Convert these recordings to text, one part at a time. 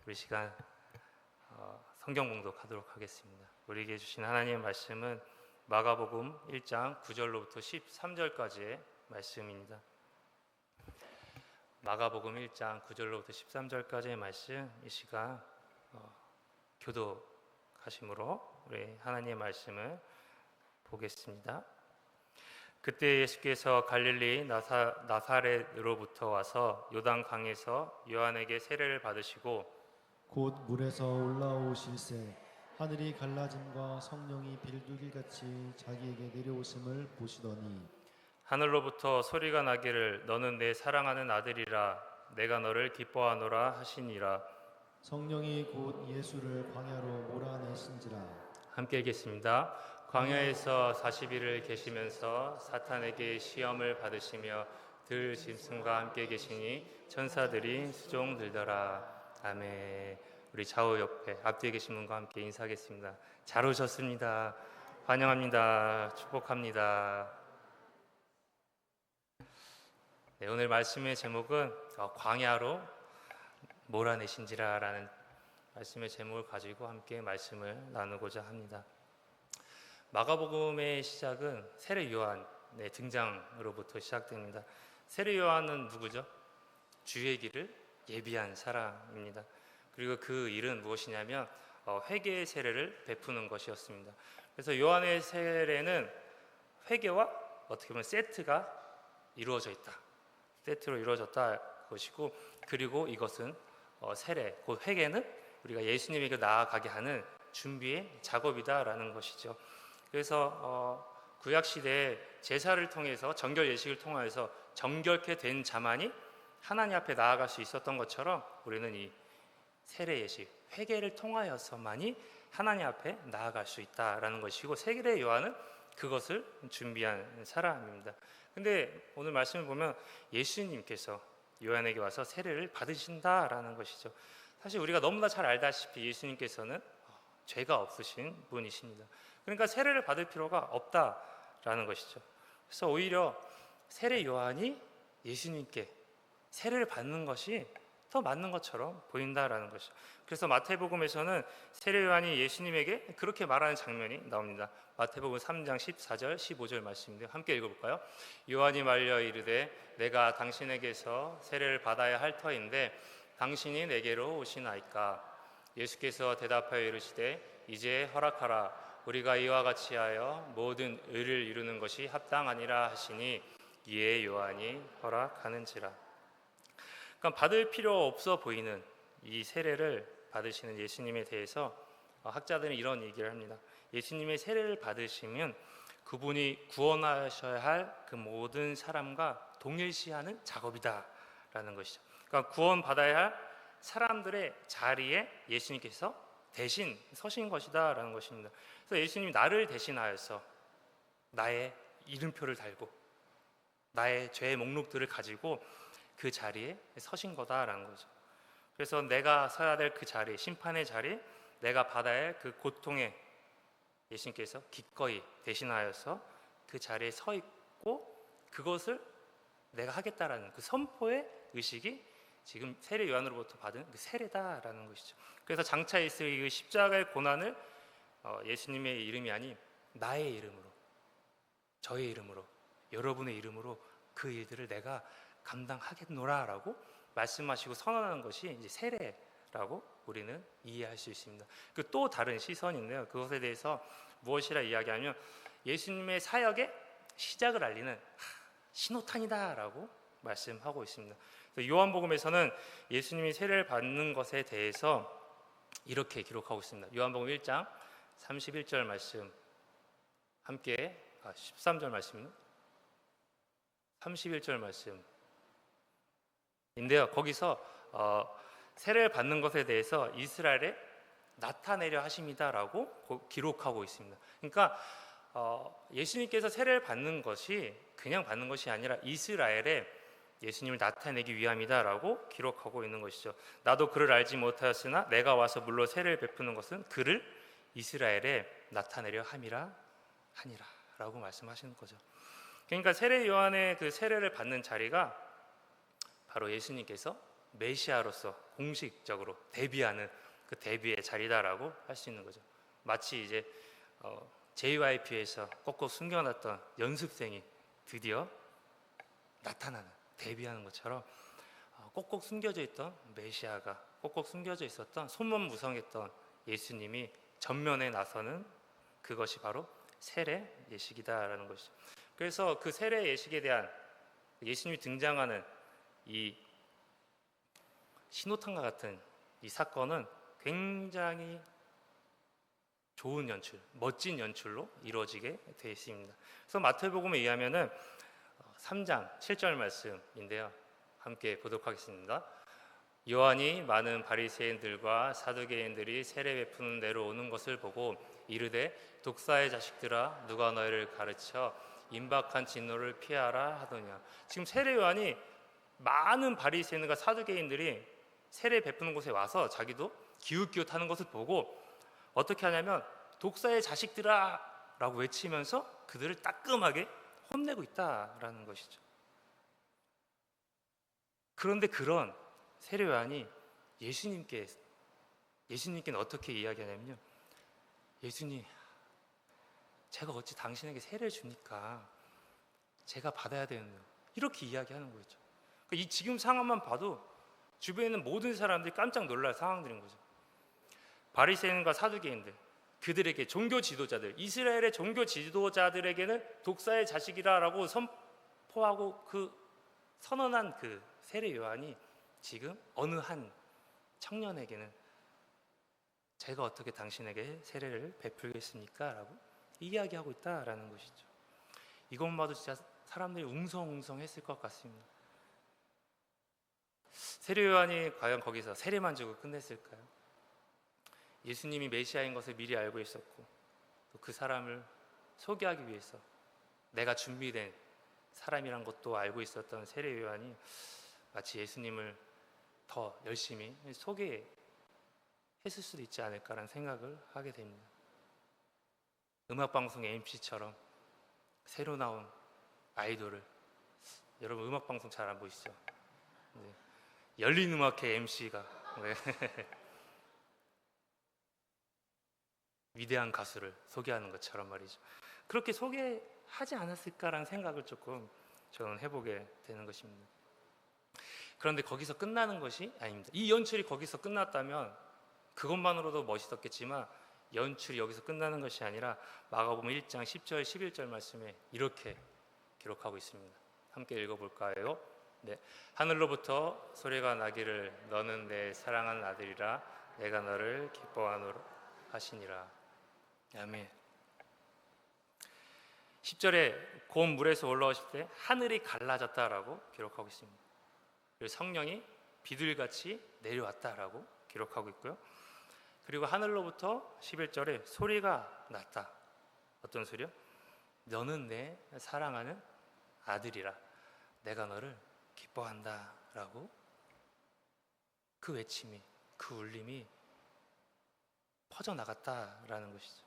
우리 시간 성경 봉독하도록 하겠습니다. 우리에게 주신 하나님의 말씀은 마가복음 1장 9절로부터 13절까지의 말씀입니다. 마가복음 1장 9절로부터 13절까지의 말씀, 이 시간 교독하심으로 우리 하나님의 말씀을 보겠습니다. 그때 예수께서 갈릴리 나사렛으로부터 와서 요단강에서 요한에게 세례를 받으시고 곧 물에서 올라오실새 하늘이 갈라짐과 성령이 비둘기같이 자기에게 내려오심을 보시더니 하늘로부터 소리가 나기를 너는 내 사랑하는 아들이라 내가 너를 기뻐하노라 하시니라. 성령이 곧 예수를 광야로 몰아내신지라. 함께 읽겠습니다. 광야에서 40일을 계시면서 사탄에게 시험을 받으시며 들 짐승과 함께 계시니 천사들이 수종 들더라. 아멘. 우리 좌우 옆에 앞뒤에 계신 분과 함께 인사하겠습니다. 잘 오셨습니다. 환영합니다. 축복합니다. 네, 오늘 말씀의 제목은 광야로 몰아내신지라라는 말씀의 제목을 가지고 함께 말씀을 나누고자 합니다. 마가복음의 시작은 세례 요한의 등장으로부터 시작됩니다. 세례 요한은 누구죠? 주의 길을 예비한 사람입니다. 그리고 그 일은 무엇이냐면 회개의 세례를 베푸는 것이었습니다. 그래서 요한의 세례는 회개와 어떻게 보면 세트가 이루어져 있다. 세트로 이루어졌다 것이고, 그리고 이것은 세례, 곧 회개는 우리가 예수님에게 나아가게 하는 준비의 작업이다라는 것이죠. 그래서 구약 시대에 제사를 통해서 정결 예식을 통하여서 정결케 된 자만이 하나님 앞에 나아갈 수 있었던 것처럼 우리는 이 세례 예식, 회개를 통하여서만이 하나님 앞에 나아갈 수 있다라는 것이고, 세례 요한은 그것을 준비한 사람입니다. 근데 오늘 말씀을 보면 예수님께서 요한에게 와서 세례를 받으신다라는 것이죠. 사실 우리가 너무나 잘 알다시피 예수님께서는 죄가 없으신 분이십니다. 그러니까 세례를 받을 필요가 없다라는 것이죠. 그래서 오히려 세례 요한이 예수님께 세례를 받는 것이 더 맞는 것처럼 보인다라는 것이죠. 그래서 마태복음에서는 세례 요한이 예수님에게 그렇게 말하는 장면이 나옵니다. 마태복음 3장 14절 15절 말씀인데 함께 읽어볼까요? 요한이 말려 이르되 내가 당신에게서 세례를 받아야 할 터인데 당신이 내게로 오시나이까? 예수께서 대답하여 이르시되 이제 허락하라. 우리가 이와 같이 하여 모든 의를 이루는 것이 합당하니라 하시니 이에 요한이 허락하는지라. 그러니까 받을 필요 없어 보이는 이 세례를 받으시는 예수님에 대해서 학자들은 이런 얘기를 합니다. 예수님의 세례를 받으시면 그분이 구원하셔야 할 그 모든 사람과 동일시하는 작업이다라는 것이죠. 그러니까 구원받아야 할 사람들의 자리에 예수님께서 대신 서신 것이다라는 것입니다. 그래서 예수님이 나를 대신하여서 나의 이름표를 달고 나의 죄의 목록들을 가지고 그 자리에 서신 거다라는 거죠. 그래서 내가 서야 될 그 자리, 심판의 자리, 내가 받아야 할 그 고통에 예수님께서 기꺼이 대신하여서 그 자리에 서 있고 그것을 내가 하겠다라는 그 선포의 의식이 지금 세례 요한으로부터 받은 그 세례다라는 것이죠. 그래서 장차 있을 이 십자가의 고난을 예수님의 이름이 아닌 나의 이름으로, 저의 이름으로, 여러분의 이름으로 그 일들을 내가 감당하겠노라라고 말씀하시고 선언하는 것이 이제 세례라고 우리는 이해할 수 있습니다. 그 또 다른 시선인데요. 그것에 대해서 무엇이라 이야기하면 예수님의 사역의 시작을 알리는 신호탄이다라고 말씀하고 있습니다. 요한복음에서는 예수님이 세례를 받는 것에 대해서 이렇게 기록하고 있습니다. 요한복음 1장 31절 말씀 함께 13절 말씀입니다. 31절 말씀인데요. 거기서 세례를 받는 것에 대해서 이스라엘에 나타내려 하십니다라고 기록하고 있습니다. 그러니까 예수님께서 세례를 받는 것이 그냥 받는 것이 아니라 이스라엘에 예수님을 나타내기 위함이다라고 기록하고 있는 것이죠. 나도 그를 알지 못하였으나 내가 와서 물로 세례를 베푸는 것은 그를 이스라엘에 나타내려 함이라 하니라라고 말씀하시는 거죠. 그러니까 세례 요한의 그 세례를 받는 자리가 바로 예수님께서 메시아로서 공식적으로 데뷔하는 그 데뷔의 자리다라고 할 수 있는 거죠. 마치 이제 JYP에서 꼭꼭 숨겨놨던 연습생이 드디어 나타나는, 데뷔하는 것처럼 꼭꼭 숨겨져 있던 메시아가, 꼭꼭 숨겨져 있었던 소문무성했던 예수님이 전면에 나서는 그것이 바로 세례 예식이다라는 것이죠. 그래서 그 세례 예식에 대한 예수님이 등장하는 이 신호탄과 같은 이 사건은 굉장히 좋은 연출, 멋진 연출로 이루어지게 되어 있습니다. 그래서 마태복음에 의하면은 3장 7절 말씀인데요. 함께 보도록 하겠습니다. 요한이 많은 바리새인들과 사두개인들이 세례 베푸는 데로 오는 것을 보고 이르되 독사의 자식들아 누가 너희를 가르쳐 임박한 진노를 피하라 하더냐. 지금 세례 요한이 많은 바리새인과 사두개인들이 세례 베푸는 곳에 와서 자기도 기웃기웃하는 것을 보고 어떻게 하냐면 독사의 자식들아 라고 외치면서 그들을 따끔하게 혼내고 있다라는 것이죠. 그런데 그런 세례 요한이 예수님께는 어떻게 이야기하냐면요, 예수님, 제가 어찌 당신에게 세례를 주니까 제가 받아야 되는데, 이렇게 이야기하는 거죠. 이 지금 상황만 봐도 주변에 있는 모든 사람들이 깜짝 놀랄 상황들인 거죠. 바리새인과 사두개인들, 그들에게 종교 지도자들, 이스라엘의 종교 지도자들에게는 독사의 자식이라고 선포하고 선언한 그 세례 요한이 지금 어느 한 청년에게는 제가 어떻게 당신에게 세례를 베풀겠습니까? 라고 이야기하고 있다라는 것이죠. 이것만 봐도 진짜 사람들이 웅성웅성했을 것 같습니다. 세례 요한이 과연 거기서 세례만 주고 끝냈을까요? 예수님이 메시아인 것을 미리 알고 있었고 또 그 사람을 소개하기 위해서 내가 준비된 사람이란 것도 알고 있었던 세례 요한이 마치 예수님을 더 열심히 소개했을 수도 있지 않을까라는 생각을 하게 됩니다. 음악방송 MC처럼 새로 나온 아이돌을, 여러분 음악방송 잘 안 보시죠? 네. 열린음악회 MC가 위대한 가수를 소개하는 것처럼 말이죠. 그렇게 소개하지 않았을까라는 생각을 조금 저는 해보게 되는 것입니다. 그런데 거기서 끝나는 것이 아닙니다. 이 연출이 거기서 끝났다면 그것만으로도 멋있었겠지만 연출이 여기서 끝나는 것이 아니라 마가복음 1장 10절 11절 말씀에 이렇게 기록하고 있습니다. 함께 읽어볼까요? 네. 하늘로부터 소리가 나기를 너는 내 사랑하는 아들이라 내가 너를 기뻐하노라 하시니라. 아멘. 10절에 곧 물에서 올라오실 때 하늘이 갈라졌다라고 기록하고 있습니다. 그리고 성령이 비둘기같이 내려왔다라고 기록하고 있고요. 그리고 하늘로부터 11절에 소리가 났다. 어떤 소리요? 너는 내 사랑하는 아들이라 내가 너를 기뻐한다 라고 그 외침이, 그 울림이 퍼져나갔다라는 것이죠.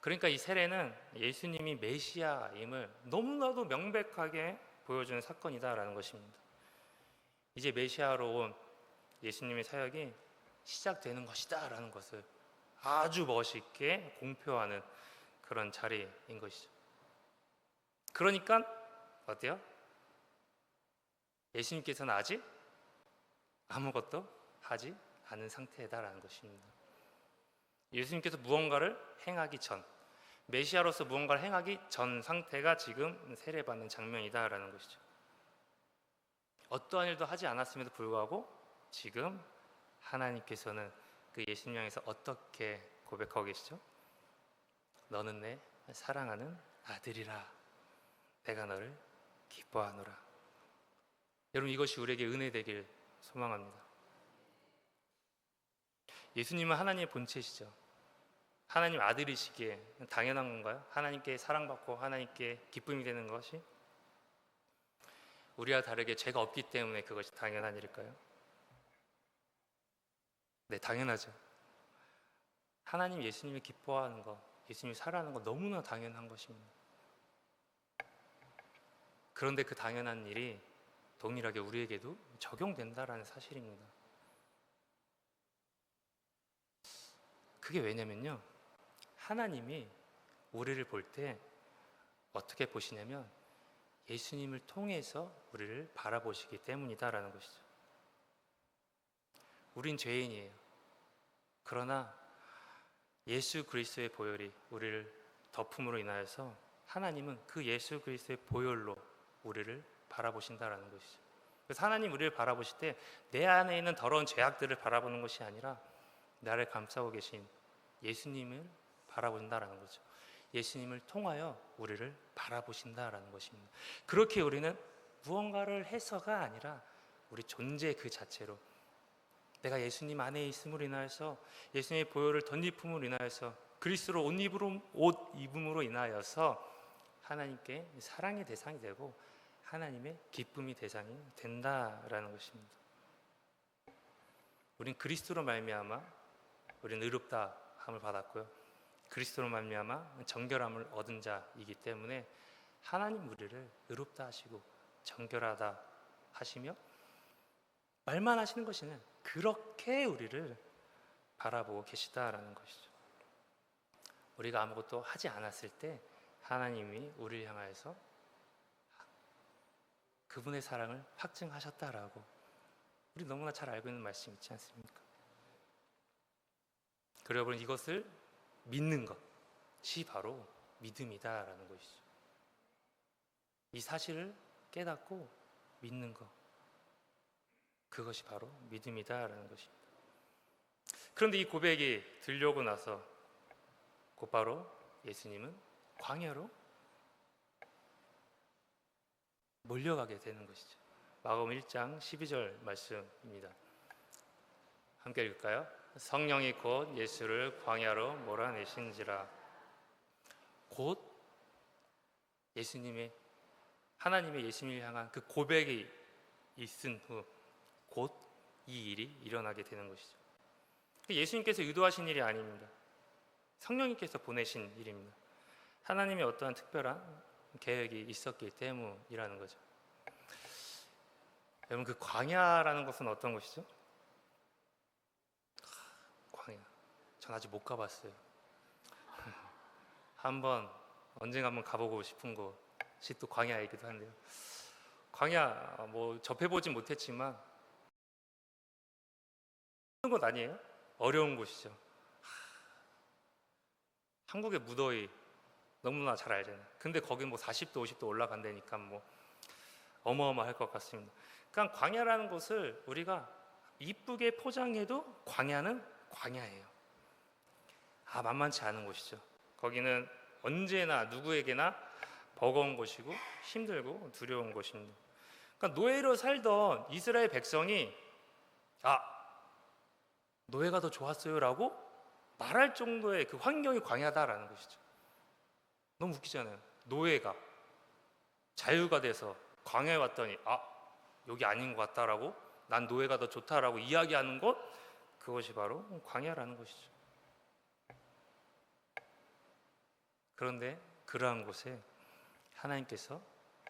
그러니까 이 세례는 예수님이 메시아임을 너무나도 명백하게 보여주는 사건이다라는 것입니다. 이제 메시아로 온 예수님의 사역이 시작되는 것이다 라는 것을 아주 멋있게 공표하는 그런 자리인 것이죠. 그러니까 어때요? 예수님께서는 아직 아무것도 하지 않은 상태다라는 것입니다. 예수님께서 무언가를 행하기 전, 메시아로서 무언가를 행하기 전 상태가 지금 세례받는 장면이다라는 것이죠. 어떠한 일도 하지 않았음에도 불구하고 지금 하나님께서는 그 예수님 향해서 어떻게 고백하고 계시죠? 너는 내 사랑하는 아들이라 내가 너를 기뻐하노라. 여러분, 이것이 우리에게 은혜 되길 소망합니다. 예수님은 하나님의 본체시죠. 하나님 아들이시기에 당연한 건가요? 하나님께 사랑받고 하나님께 기쁨이 되는 것이? 우리와 다르게 죄가 없기 때문에 그것이 당연한 일일까요? 네, 당연하죠. 하나님 예수님이 기뻐하는 것, 예수님이 사랑하는 것 너무나 당연한 것입니다. 그런데 그 당연한 일이 동일하게 우리에게도 적용된다라는 사실입니다. 그게 왜냐면요, 하나님이 우리를 볼 때 어떻게 보시냐면 예수님을 통해서 우리를 바라보시기 때문이다라는 것이죠. 우린 죄인이에요. 그러나 예수 그리스도의 보혈이 우리를 덮음으로 인하여서 하나님은 그 예수 그리스도의 보혈로 우리를 바라보신다라는 것이죠. 그래서 하나님 우리를 바라보실 때 내 안에 있는 더러운 죄악들을 바라보는 것이 아니라 나를 감싸고 계신 예수님을 바라본다라는 거죠. 예수님을 통하여 우리를 바라보신다라는 것입니다. 그렇게 우리는 무언가를 해서가 아니라 우리 존재 그 자체로 내가 예수님 안에 있음으로 인하여서 예수님의 보혈을 덧입음으로 인하여서 그리스도로 옷 입음으로 인하여서 하나님께 사랑의 대상이 되고 하나님의 기쁨이 대상이 된다라는 것입니다. 우린 그리스도로 말미암아 우리는 의롭다함을 받았고요. 그리스도로 말미암아 정결함을 얻은 자이기 때문에 하나님 우리를 의롭다 하시고 정결하다 하시며 말만 하시는 것이 아니라 그렇게 우리를 바라보고 계시다라는 것이죠. 우리가 아무것도 하지 않았을 때 하나님이 우리를 향하여서 그분의 사랑을 확증하셨다라고 우리 너무나 잘 알고 있는 말씀 있지 않습니까? 그리고 여러분, 이것을 믿는 것이 바로 믿음이다라는 것이죠. 이 사실을 깨닫고 믿는 것, 그것이 바로 믿음이다라는 것입니다. 그런데 이 고백이 들려오고 나서 곧바로 예수님은 광야로 몰려가게 되는 것이죠. 마가복음 1장 12절 말씀입니다. 함께 읽을까요? 성령이 곧 예수를 광야로 몰아내신지라. 곧 예수님의 하나님의 예수님을 향한 그 고백이 있은 후 곧 이 일이 일어나게 되는 것이죠. 예수님께서 의도하신 일이 아닙니다. 성령님께서 보내신 일입니다. 하나님의 어떠한 특별한 계획이 있었기 때문이라는 거죠. 여러분, 그 광야라는 것은 어떤 것이죠? 광야. 전 아직 못 가봤어요. 언젠가 한번 가보고 싶은 곳이 또 광야이기도 한데요. 광야 접해보진 못했지만 쉬운 곳 아니에요? 어려운 곳이죠. 한국의 무더위 너무나 잘 알잖아요. 근데 거기 40도, 50도 올라간다니까 어마어마할 것 같습니다. 그러니까 광야라는 것을 우리가 이쁘게 포장해도 광야는 광야예요. 만만치 않은 곳이죠. 거기는 언제나 누구에게나 버거운 곳이고 힘들고 두려운 곳입니다. 그러니까 노예로 살던 이스라엘 백성이 노예가 더 좋았어요 라고 말할 정도의 그 환경이 광야다라는 것이죠. 너무 웃기잖아요. 노예가 자유가 돼서 광야에 왔더니 여기 아닌 것 같다라고, 난 노예가 더 좋다라고 이야기하는 것, 그것이 바로 광야라는 것이죠. 그런데 그러한 곳에 하나님께서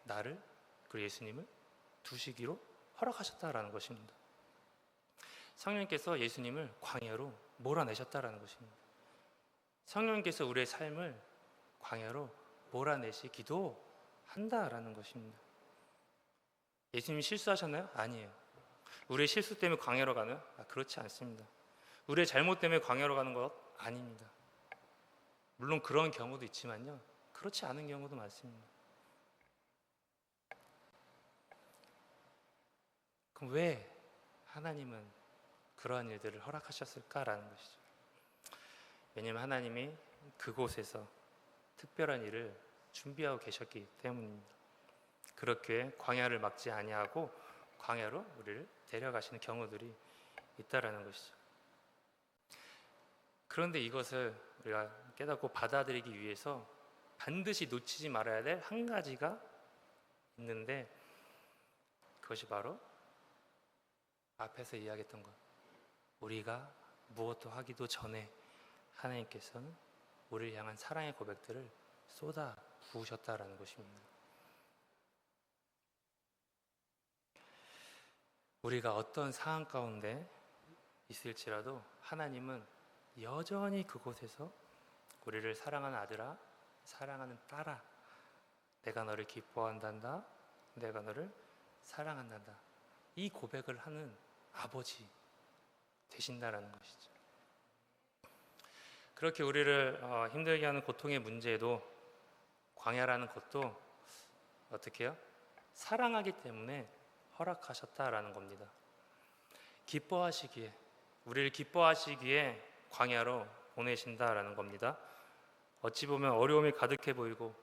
나를, 그리고 예수님을 두시기로 허락하셨다라는 것입니다. 성령님께서 예수님을 광야로 몰아내셨다라는 것입니다. 성령님께서 우리의 삶을 광야로 몰아내시기도 한다라는 것입니다. 예수님이 실수하셨나요? 아니에요. 우리의 실수 때문에 광야로 가나요? 그렇지 않습니다. 우리의 잘못 때문에 광야로 가는 것 아닙니다. 물론 그런 경우도 있지만요, 그렇지 않은 경우도 많습니다. 그럼 왜 하나님은 그러한 일들을 허락하셨을까라는 것이죠. 왜냐하면 하나님이 그곳에서 특별한 일을 준비하고 계셨기 때문입니다. 그렇게 광야를 막지 아니하고 광야로 우리를 데려가시는 경우들이 있다라는 것이죠. 그런데 이것을 우리가 깨닫고 받아들이기 위해서 반드시 놓치지 말아야 될 한 가지가 있는데, 그것이 바로 앞에서 이야기했던 것, 우리가 무엇도 하기도 전에 하나님께서는 우리를 향한 사랑의 고백들을 쏟아 부으셨다라는 것입니다. 우리가 어떤 상황 가운데 있을지라도 하나님은 여전히 그곳에서 우리를 사랑하는 아들아, 사랑하는 딸아, 내가 너를 기뻐한단다, 내가 너를 사랑한단다, 이 고백을 하는 아버지 되신다라는 것이죠. 그렇게 우리를 힘들게 하는 고통의 문제도, 광야라는 것도 어떻게 해요? 사랑하기 때문에 허락하셨다라는 겁니다. 기뻐하시기에, 우리를 기뻐하시기에 광야로 보내신다라는 겁니다. 어찌 보면 어려움이 가득해 보이고,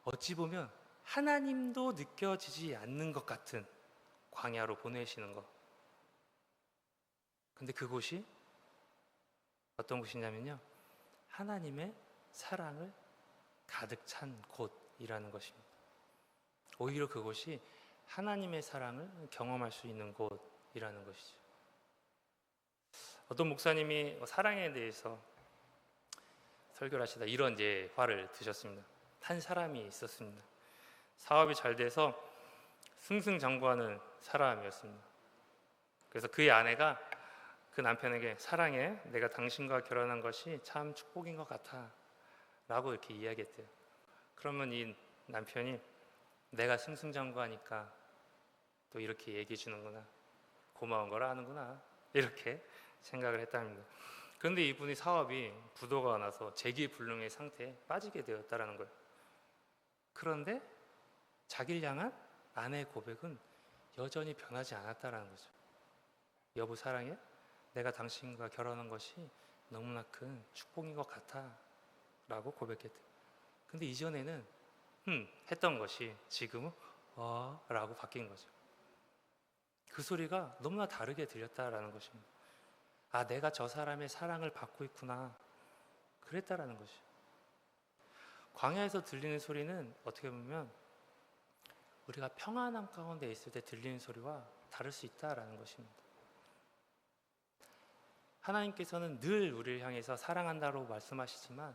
어찌 보면 하나님도 느껴지지 않는 것 같은 광야로 보내시는 것. 근데 그곳이 어떤 곳이냐면요, 하나님의 사랑을 가득 찬 곳이라는 것입니다. 오히려 그곳이 하나님의 사랑을 경험할 수 있는 곳이라는 것이죠. 어떤 목사님이 사랑에 대해서 설교를 하시다 이런 화를 드셨습니다. 한 사람이 있었습니다. 사업이 잘 돼서 승승장구하는 사람이었습니다. 그래서 그의 아내가 그 남편에게, 사랑해, 내가 당신과 결혼한 것이 참 축복인 것 같아 라고 이렇게 이야기했대요. 그러면 이 남편이, 내가 승승장구하니까 또 이렇게 얘기해 주는구나, 고마운 걸 아는구나, 이렇게 생각을 했답니다. 그런데 이분이 사업이 부도가 나서 재기불능의 상태에 빠지게 되었다는 거예요. 그런데 자기를 향한 아내의 고백은 여전히 변하지 않았다는 거죠. 여보 사랑해? 내가 당신과 결혼한 것이 너무나 큰 축복인 것 같아 라고 고백했대요. 근데 이전에는 했던 것이 지금은 라고 바뀐 거죠. 그 소리가 너무나 다르게 들렸다라는 것입니다. 아, 내가 저 사람의 사랑을 받고 있구나, 그랬다라는 것이죠. 광야에서 들리는 소리는 어떻게 보면 우리가 평안함 가운데 있을 때 들리는 소리와 다를 수 있다라는 것입니다. 하나님께서는 늘 우리를 향해서 사랑한다고 말씀하시지만,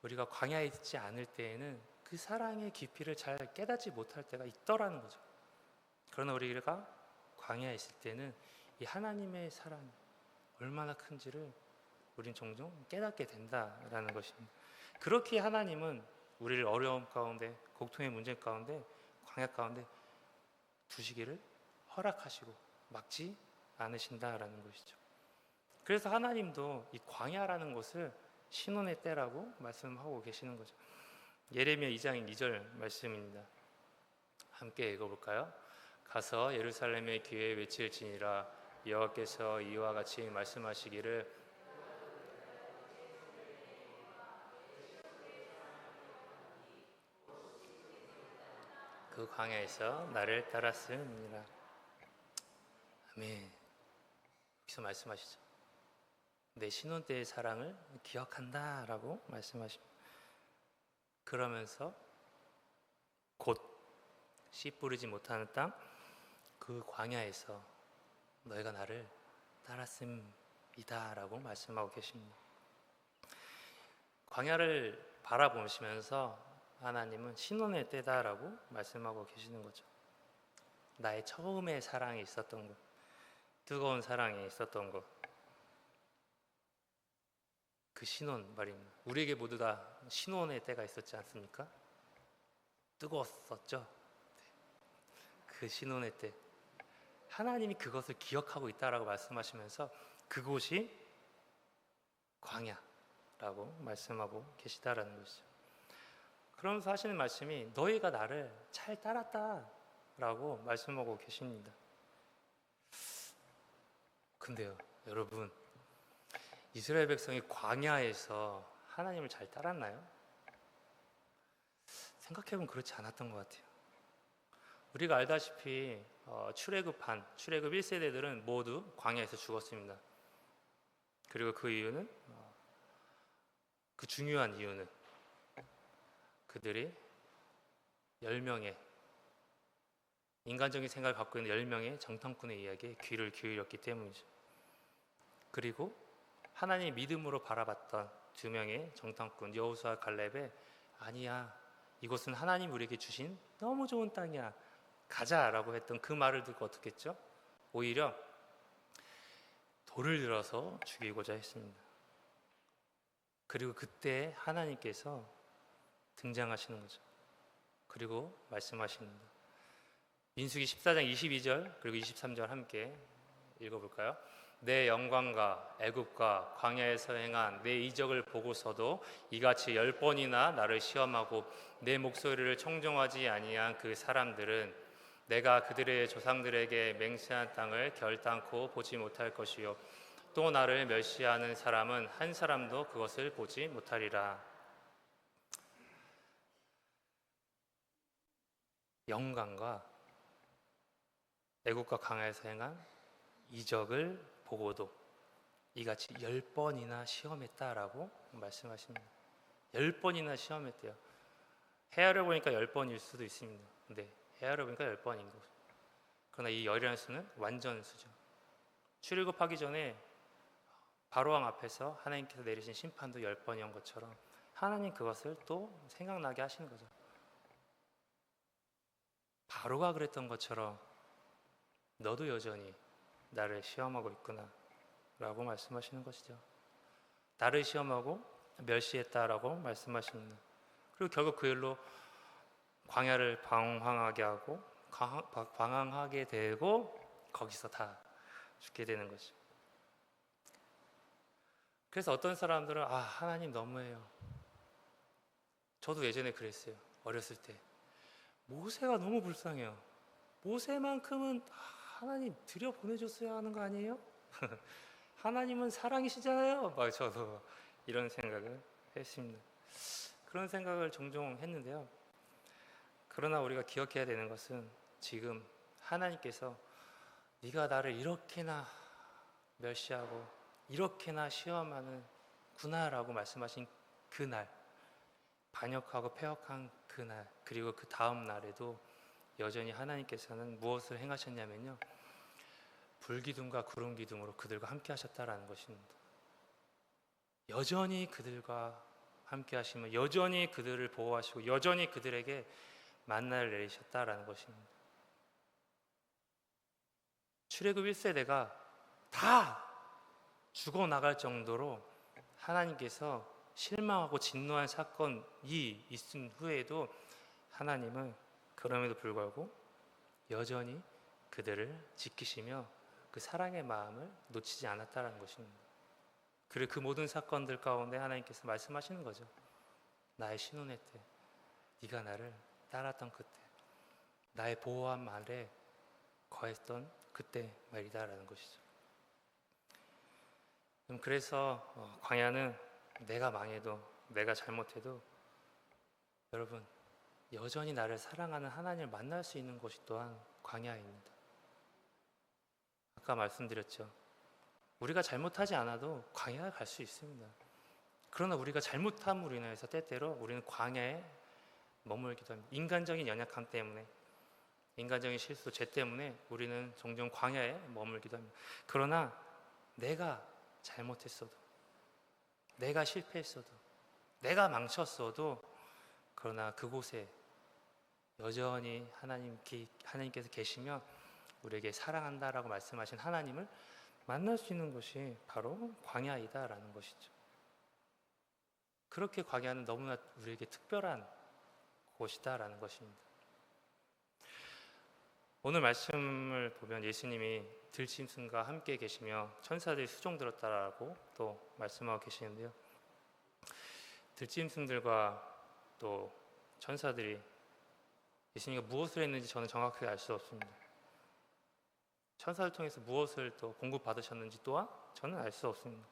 우리가 광야에 있지 않을 때에는 그 사랑의 깊이를 잘 깨닫지 못할 때가 있더라는 거죠. 그러나 우리가 광야에 있을 때는 이 하나님의 사랑이 얼마나 큰지를 우린 종종 깨닫게 된다라는 것입니다. 그렇게 하나님은 우리를 어려움 가운데, 고통의 문제 가운데, 광야 가운데 두시기를 허락하시고 막지 않으신다라는 것이죠. 그래서 하나님도 이 광야라는 것을 신혼의 때라고 말씀하고 계시는 거죠. 예레미야 2장 2절 말씀입니다. 함께 읽어볼까요? 가서 예루살렘의 귀에 외칠지니라, 여호와께서 이와 같이 말씀하시기를, 그 광야에서 나를 따랐음이니라. 아멘. 여기서 말씀하시죠. 내 신혼 때의 사랑을 기억한다라고 말씀하십니다. 그러면서 곧 씨 뿌리지 못하는 땅, 그 광야에서 너희가 나를 따랐음이다 라고 말씀하고 계십니다. 광야를 바라보시면서 하나님은 신혼의 때다라고 말씀하고 계시는 거죠. 나의 처음의 사랑이 있었던 것, 뜨거운 사랑이 있었던 것, 그 신혼 말입니다. 우리에게 모두 다 신혼의 때가 있었지 않습니까? 뜨거웠었죠. 그 신혼의 때, 하나님이 그것을 기억하고 있다라고 말씀하시면서 그곳이 광야라고 말씀하고 계시다라는 것이죠. 그러면서 하시는 말씀이, 너희가 나를 잘 따랐다라고 말씀하고 계십니다. 근데요, 여러분, 이스라엘 백성이 광야에서 하나님을 잘 따랐나요? 생각해보면 그렇지 않았던 것 같아요. 우리가 알다시피 출애굽 1세대들은 모두 광야에서 죽었습니다. 그리고 그 이유는, 그 중요한 이유는 그들이 10명의 인간적인 생각을 갖고 있는 10명의 정탐꾼의 이야기에 귀를 기울였기 때문이죠. 그리고 하나님의 믿음으로 바라봤던 2명의 정탐꾼 여호수아 갈렙의, 아니야, 이곳은 하나님 우리에게 주신 너무 좋은 땅이야, 가자라고 했던 그 말을 듣고 어떻게 했죠? 오히려 돌을 들어서 죽이고자 했습니다. 그리고 그때 하나님께서 등장하시는 거죠. 그리고 말씀하십니다. 민수기 14장 22절 그리고 23절 함께 읽어볼까요? 내 영광과 애굽과 광야에서 행한 내 이적을 보고서도 이같이 10번이나 나를 시험하고 내 목소리를 청종하지 아니한 그 사람들은 내가 그들의 조상들에게 맹세한 땅을 결단코 보지 못할 것이요 또 나를 멸시하는 사람은 한 사람도 그것을 보지 못하리라. 영광과 애국과 강야에서 행한 이적을 보고도 이같이 10번이나 시험했다라고 말씀하십니다. 10번이나 시험했대요. 헤아려 보니까 10번일 수도 있습니다. 근데 헤아려 보니까 10번인 거죠. 그러나 이 열이라는 수는 완전 수죠. 출애굽하기 전에 바로왕 앞에서 하나님께서 내리신 심판도 10번이었던 것처럼 하나님 그것을 또 생각나게 하시는 거죠. 바로가 그랬던 것처럼 너도 여전히 나를 시험하고 있구나 라고 말씀하시는 것이죠. 나를 시험하고 멸시했다라고 말씀하십니다. 그리고 결국 그 일로 광야를 방황하게 하고 방황하게 되고 거기서 다 죽게 되는 거죠. 그래서 어떤 사람들은 하나님 너무해요. 저도 예전에 그랬어요. 어렸을 때 모세가 너무 불쌍해요. 모세만큼은 하나님 들여보내줬어야 하는 거 아니에요? 하나님은 사랑이시잖아요. 막 저도 이런 생각을 했습니다. 그런 생각을 종종 했는데요. 그러나 우리가 기억해야 되는 것은 지금 하나님께서 네가 나를 이렇게나 멸시하고 이렇게나 시험하는 구나라고 말씀하신 그날, 반역하고 패역한 그날, 그리고 그 다음 날에도 여전히 하나님께서는 무엇을 행하셨냐면요, 불기둥과 구름기둥으로 그들과 함께 하셨다라는 것입니다. 여전히 그들과 함께 하시며 여전히 그들을 보호하시고 여전히 그들에게 만나를 내리셨다라는 것입니다. 출애굽 1세대가 다 죽어나갈 정도로 하나님께서 실망하고 진노한 사건이 있은 후에도 하나님은 그럼에도 불구하고 여전히 그들을 지키시며 그 사랑의 마음을 놓치지 않았다는 것입니다. 그리고 그 모든 사건들 가운데 하나님께서 말씀하시는 거죠. 나의 신혼의 때, 네가 나를 따랐던 그때, 나의 보호함 아래 거했던 그때 말이다라는 것이죠. 그래서 광야는 내가 망해도 내가 잘못해도 여러분 여전히 나를 사랑하는 하나님을 만날 수 있는 곳이 또한 광야입니다. 아까 말씀드렸죠. 우리가 잘못하지 않아도 광야에 갈 수 있습니다. 그러나 우리가 잘못함으로 인해서 때때로 우리는 광야에 머물기도 합니다. 인간적인 연약함 때문에, 인간적인 실수, 죄 때문에 우리는 종종 광야에 머물기도 합니다. 그러나 내가 잘못했어도, 내가 실패했어도, 내가 망쳤어도, 그러나 그곳에 여전히 하나님께서 계시며 우리에게 사랑한다라고 말씀하신 하나님을 만날 수 있는 것이 바로 광야이다라는 것이죠. 그렇게 광야는 너무나 우리에게 특별한 곳이다라는 것입니다. 오늘 말씀을 보면 예수님이 들짐승과 함께 계시며 천사들이 수종 들었다라고 또 말씀하고 계시는데요. 들짐승들과 또 천사들이 예수님이 무엇을 했는지 저는 정확하게 알 수 없습니다. 천사를 통해서 무엇을 또 공급받으셨는지 또한 저는 알 수 없습니다.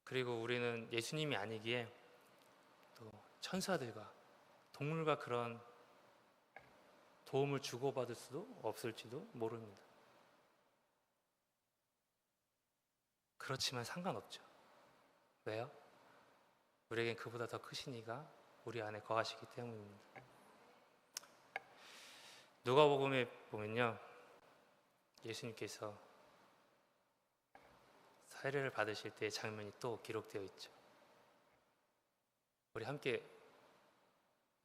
그리고 우리는 예수님이 아니기에 또 천사들과 동물과 그런 도움을 주고받을 수도 없을지도 모릅니다. 그렇지만 상관없죠. 왜요? 우리에겐 그보다 더 크신 이가 우리 안에 거하시기 때문입니다. 누가복음에 보면요, 예수님께서 세례를 받으실 때의 장면이 또 기록되어 있죠. 우리 함께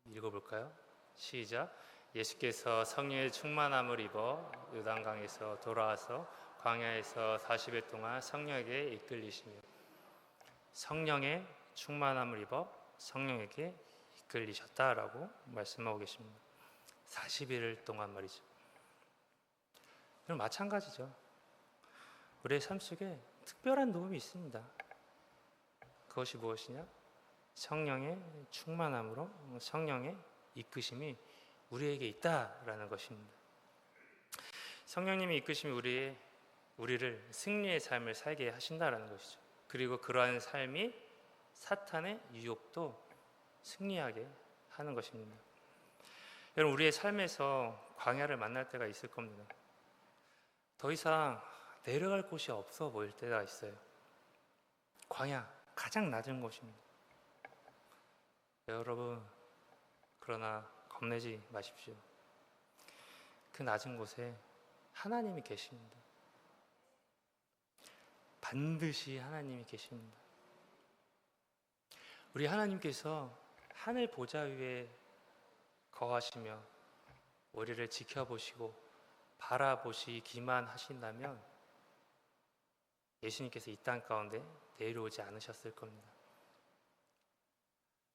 읽어볼까요? 시작. 예수께서 성령의 충만함을 입어 요단강에서 돌아와서 광야에서 40일 동안 성령에게 이끌리시며 성령의 충만함을 입어 성령에게 이끌리셨다라고 말씀하고 계십니다. 40일 동안 말이죠. 그럼 마찬가지죠. 우리의 삶 속에 특별한 도움이 있습니다. 그것이 무엇이냐? 성령의 충만함으로 성령의 이끄심이 우리에게 있다라는 것입니다. 성령님의 이끄심이 우리를 승리의 삶을 살게 하신다라는 것이죠. 그리고 그러한 삶이 사탄의 유혹도 승리하게 하는 것입니다. 여러분, 우리의 삶에서 광야를 만날 때가 있을 겁니다. 더 이상 내려갈 곳이 없어 보일 때가 있어요. 광야, 가장 낮은 곳입니다. 여러분, 그러나 겁내지 마십시오. 그 낮은 곳에 하나님이 계십니다. 반드시 하나님이 계십니다. 우리 하나님께서 하늘 보좌 위에 거하시며 우리를 지켜보시고 바라보시기만 하신다면 예수님께서 이 땅 가운데 내려오지 않으셨을 겁니다.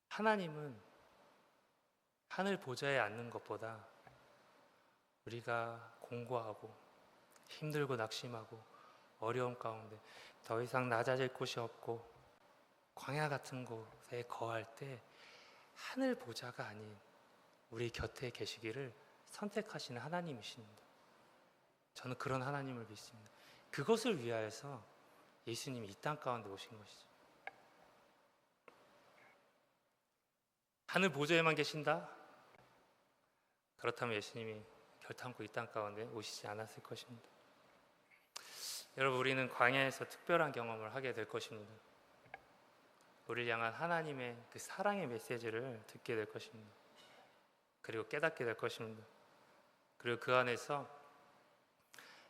하나님은 하늘 보좌에 앉는 것보다 우리가 공고하고 힘들고 낙심하고 어려움 가운데 더 이상 낮아질 곳이 없고 광야 같은 곳에 거할 때 하늘 보좌가 아닌 우리 곁에 계시기를 선택하시는 하나님이십니다. 저는 그런 하나님을 믿습니다. 그것을 위하여서 예수님이 이 땅 가운데 오신 것이죠. 하늘 보좌에만 계신다? 그렇다면 예수님이 결탄코 이 땅 가운데 오시지 않았을 것입니다. 여러분, 우리는 광야에서 특별한 경험을 하게 될 것입니다. 우리를 향한 하나님의 그 사랑의 메시지를 듣게 될 것입니다. 그리고 깨닫게 될 것입니다. 그리고 그 안에서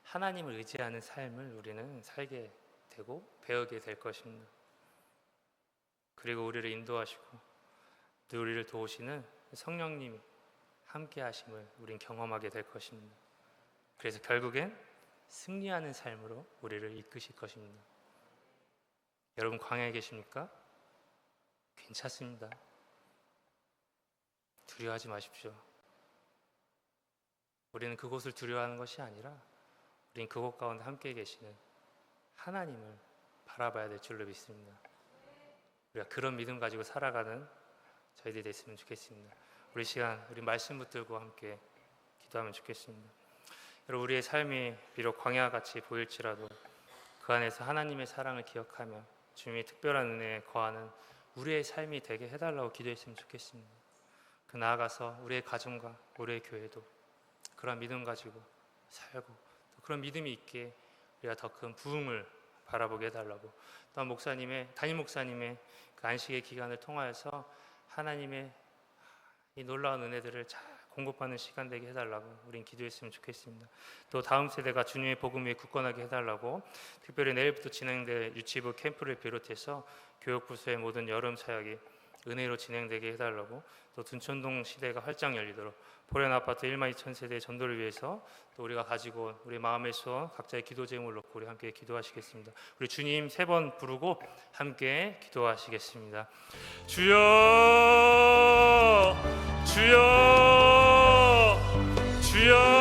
하나님을 의지하는 삶을 우리는 살게 되고 배우게 될 것입니다. 그리고 우리를 인도하시고 또 우리를 도우시는 성령님이 함께 하심을 우린 경험하게 될 것입니다. 그래서 결국엔 승리하는 삶으로 우리를 이끄실 것입니다. 여러분, 광야에 계십니까? 괜찮습니다. 두려워하지 마십시오. 우리는 그곳을 두려워하는 것이 아니라 우리는 그곳 가운데 함께 계시는 하나님을 바라봐야 될 줄로 믿습니다. 우리가 그런 믿음 가지고 살아가는 저희들이 됐으면 좋겠습니다. 우리 시간, 우리 말씀 붙들고 함께 기도하면 좋겠습니다. 여러분, 우리의 삶이 비록 광야같이 보일지라도 그 안에서 하나님의 사랑을 기억하며 주님의 특별한 은혜에 거하는 우리의 삶이 되게 해달라고 기도했으면 좋겠습니다. 그 나아가서 우리의 가정과 우리의 교회도 그런 믿음 가지고 살고 또 그런 믿음이 있게 우리가 더 큰 부흥을 바라보게 해달라고, 또한 담임 목사님의 그 안식의 기간을 통하여서 하나님의 이 놀라운 은혜들을 잘 공급받는 시간 되게 해달라고 우린 기도했으면 좋겠습니다. 또 다음 세대가 주님의 복음 위에 굳건하게 해달라고, 특별히 내일부터 진행될 유치부 캠프를 비롯해서 교육부서의 모든 여름 사역이 은혜로 진행되게 해달라고, 또 둔촌동 시대가 활짝 열리도록 보련 아파트 1만 2천 세대의 전도를 위해서 또 우리가 가지고 온 우리 마음의 소원 각자의 기도 제목을 놓고 우리 함께 기도하시겠습니다. 우리 주님 3번 부르고 함께 기도하시겠습니다. 주여, 주여, 주여.